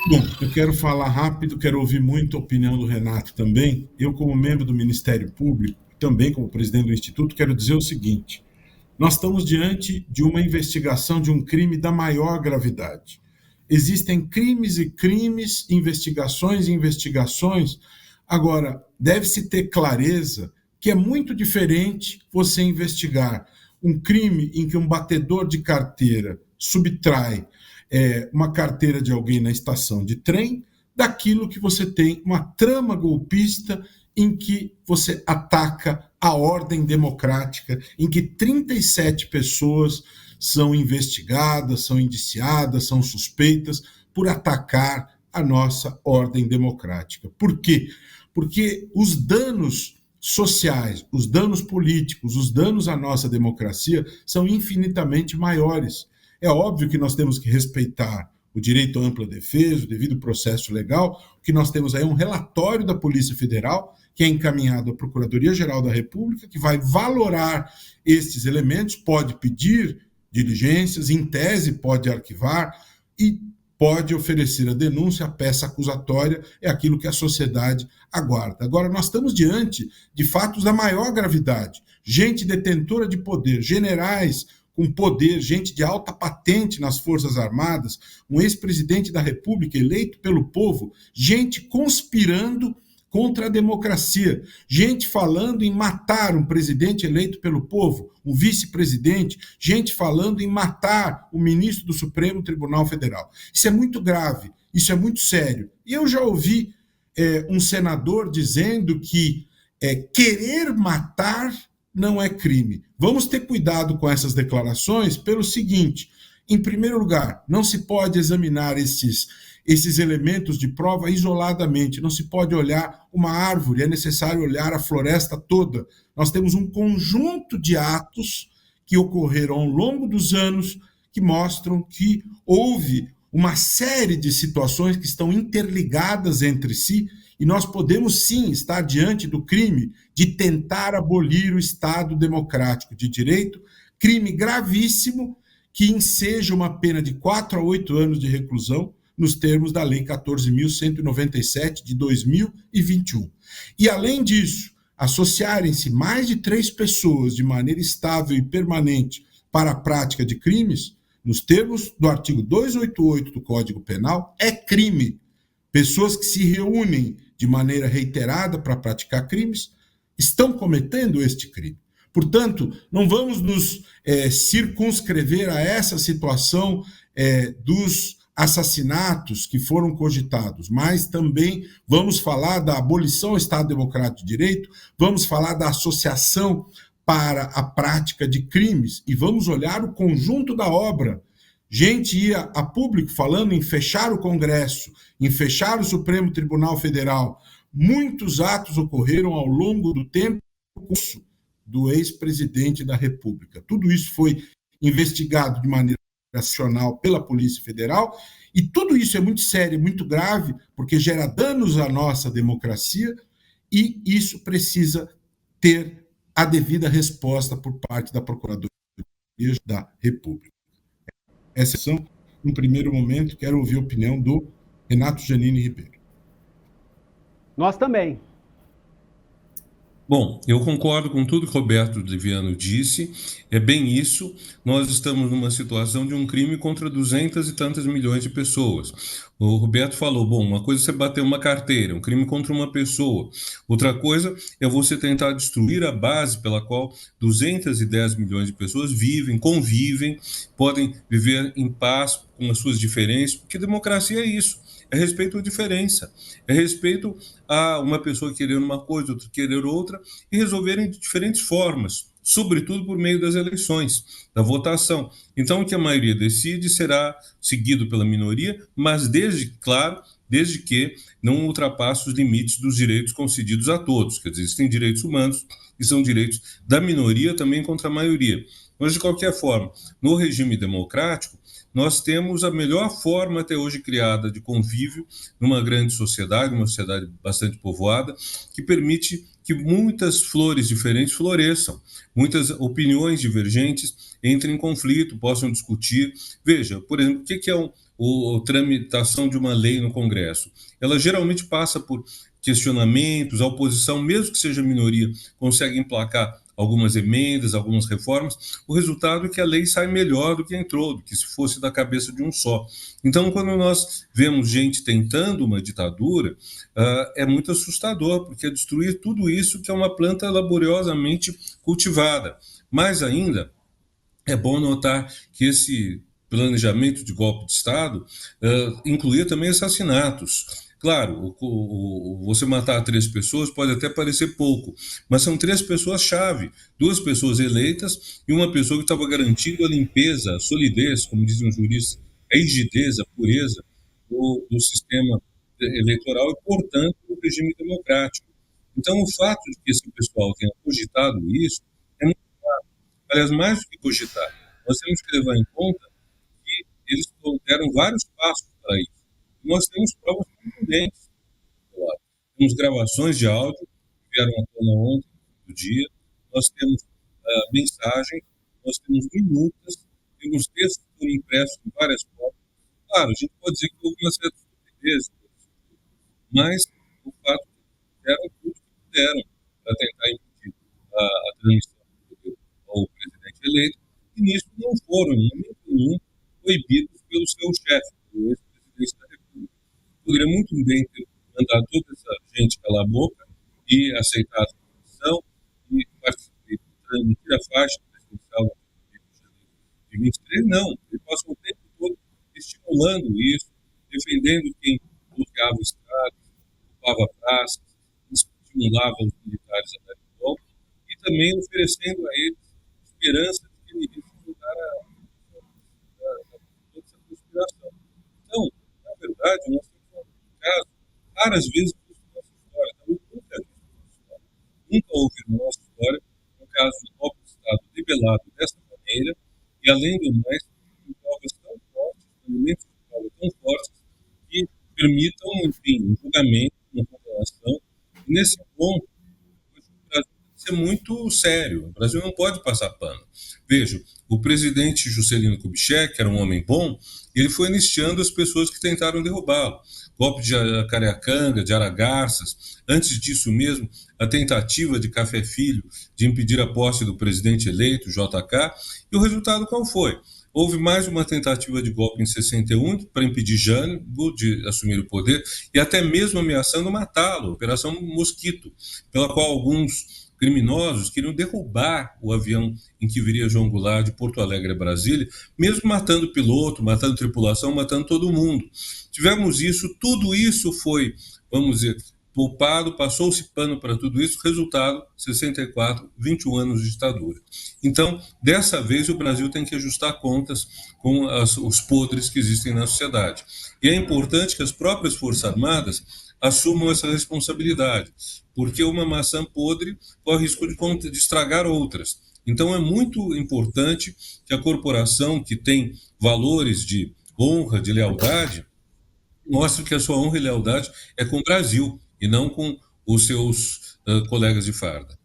Bom, eu quero falar rápido, quero ouvir muito a opinião do Renato também. Eu, como membro do Ministério Público, também como presidente do Instituto, quero dizer o seguinte: nós estamos diante de uma investigação de um crime da maior gravidade. Existem crimes e crimes, investigações e investigações. Agora, deve-se ter clareza que é muito diferente você investigar um crime em que um batedor de carteira subtrai uma carteira de alguém na estação de trem, daquilo que você tem uma trama golpista em que você ataca a ordem democrática, em que 37 pessoas são investigadas, são indiciadas, são suspeitas por atacar a nossa ordem democrática. Por quê? Porque os danos sociais, os danos políticos, os danos à nossa democracia são infinitamente maiores. É óbvio que nós temos que respeitar o direito à ampla defesa, o devido processo legal. O que nós temos aí é um relatório da Polícia Federal, que é encaminhado à Procuradoria-Geral da República, que vai valorar estes elementos, pode pedir diligências, em tese pode arquivar e pode oferecer a denúncia, a peça acusatória, é aquilo que a sociedade aguarda. Agora, nós estamos diante de fatos da maior gravidade. Gente detentora de poder, generais com poder, gente de alta patente nas Forças Armadas, um ex-presidente da República eleito pelo povo, gente conspirando contra a democracia, gente falando em matar um presidente eleito pelo povo, um vice-presidente, gente falando em matar o ministro do Supremo Tribunal Federal. Isso é muito grave, isso é muito sério. E eu já ouvi um senador dizendo que querer matar não é crime. Vamos ter cuidado com essas declarações pelo seguinte: em primeiro lugar, não se pode examinar esses elementos de prova isoladamente, não se pode olhar uma árvore, é necessário olhar a floresta toda. Nós temos um conjunto de atos que ocorreram ao longo dos anos que mostram que houve uma série de situações que estão interligadas entre si e nós podemos sim estar diante do crime de tentar abolir o Estado democrático de direito, crime gravíssimo que enseja uma pena de 4 a 8 anos de reclusão, nos termos da Lei 14.197 de 2021. E, além disso, associarem-se mais de 3 pessoas de maneira estável e permanente para a prática de crimes, nos termos do artigo 288 do Código Penal, é crime. Pessoas que se reúnem de maneira reiterada para praticar crimes estão cometendo este crime. Portanto, não vamos nos circunscrever a essa situação dos assassinatos que foram cogitados, mas também vamos falar da abolição ao Estado Democrático de Direito, vamos falar da associação para a prática de crimes e vamos olhar o conjunto da obra. Gente ia a público falando em fechar o Congresso, em fechar o Supremo Tribunal Federal. Muitos atos ocorreram ao longo do tempo do ex-presidente da República. Tudo isso foi investigado de maneira racional pela Polícia Federal e tudo isso é muito sério, muito grave, porque gera danos à nossa democracia e isso precisa ter a devida resposta por parte da Procuradoria da República. Essa são, no primeiro momento, quero ouvir a opinião do Renato Giannini Ribeiro. Nós também. Bom, eu concordo com tudo que Roberto Liviano disse, é bem isso. Nós estamos numa situação de um crime contra 200 e tantas milhões de pessoas. O Roberto falou, bom, uma coisa é você bater uma carteira, um crime contra uma pessoa. Outra coisa é você tentar destruir a base pela qual 210 milhões de pessoas vivem, convivem, podem viver em paz com as suas diferenças, porque democracia é isso. É respeito à diferença, é respeito a uma pessoa querer uma coisa, outra querer outra, e resolverem de diferentes formas, sobretudo por meio das eleições, da votação. Então, o que a maioria decide será seguido pela minoria, mas desde que não ultrapasse os limites dos direitos concedidos a todos. Quer dizer, existem direitos humanos que são direitos da minoria também contra a maioria. Mas, de qualquer forma, no regime democrático, nós temos a melhor forma até hoje criada de convívio numa grande sociedade, uma sociedade bastante povoada, que permite que muitas flores diferentes floresçam, muitas opiniões divergentes entrem em conflito, possam discutir. Veja, por exemplo, o que é a tramitação de uma lei no Congresso? Ela geralmente passa por questionamentos, a oposição, mesmo que seja minoria, consegue emplacar algumas emendas, algumas reformas. O resultado é que a lei sai melhor do que entrou, do que se fosse da cabeça de um só. Então, quando nós vemos gente tentando uma ditadura, é muito assustador, porque é destruir tudo isso que é uma planta laboriosamente cultivada. Mais ainda, é bom notar que esse planejamento de golpe de Estado incluía também assassinatos. Claro, você matar 3 pessoas pode até parecer pouco, mas são 3 pessoas-chave, 2 pessoas eleitas e uma pessoa que estava garantindo a limpeza, a solidez, como dizem os juristas, a rigidez, a pureza do sistema eleitoral e, portanto, do regime democrático. Então, o fato de que esse pessoal tenha cogitado isso é muito grave. Aliás, mais do que cogitar, nós temos que levar em conta que eles deram vários passos para isso. E nós temos provas contundentes. Temos gravações de áudio que vieram à tona ontem, do dia, nós temos mensagens, nós temos minutas, temos textos que foram impressos em várias formas. Claro, a gente pode dizer que houve uma certa estupidez, mas o fato é que fizeram tudo que puderam para tentar impedir a transmissão do poder ao presidente eleito, e nisso não foram, em momento nenhum, proibidos pelo seu chefe, pelo ex-presidente da República. Poderia muito bem ter mandado toda essa gente calar a boca e aceitar a transmissão e transmitir a faixa presidencial de 23, não. Ele passou o tempo todo estimulando isso, defendendo quem bloqueava o Estado, ocupava praças, estimulava os militares a darem golpe e também oferecendo a eles esperança de que ele iria se juntar a toda essa conspiração. Então, na verdade, nós temos um caso, raras vezes na nossa história, talvez nunca história. Nunca houve na nossa história um caso de golpe de Estado debelado dessa maneira e, além do mais, com provas tão fortes, com elementos de prova tão fortes, que permitam, enfim, um julgamento, uma condenação. E nesse ponto, o Brasil tem que ser muito sério. O Brasil não pode passar pano. Veja, o presidente Juscelino Kubitschek, que era um homem bom, ele foi anistiando as pessoas que tentaram derrubá-lo. Golpe de Jacareacanga, de Aragarças, antes disso mesmo, a tentativa de Café Filho de impedir a posse do presidente eleito, JK, e o resultado qual foi? Houve mais uma tentativa de golpe em 61 para impedir Jango de assumir o poder e até mesmo ameaçando matá-lo, Operação Mosquito, pela qual alguns criminosos queriam derrubar o avião em que viria João Goulart de Porto Alegre a Brasília, mesmo matando o piloto, matando tripulação, matando todo mundo. Tivemos isso, tudo isso foi, vamos dizer, poupado, passou-se pano para tudo isso, resultado, 64, 21 anos de ditadura. Então, dessa vez, o Brasil tem que ajustar contas com os podres que existem na sociedade. E é importante que as próprias Forças Armadas assumam essa responsabilidade, porque uma maçã podre corre risco de estragar outras. Então, é muito importante que a corporação que tem valores de honra, de lealdade, mostre que a sua honra e lealdade é com o Brasil e não com os seus colegas de farda.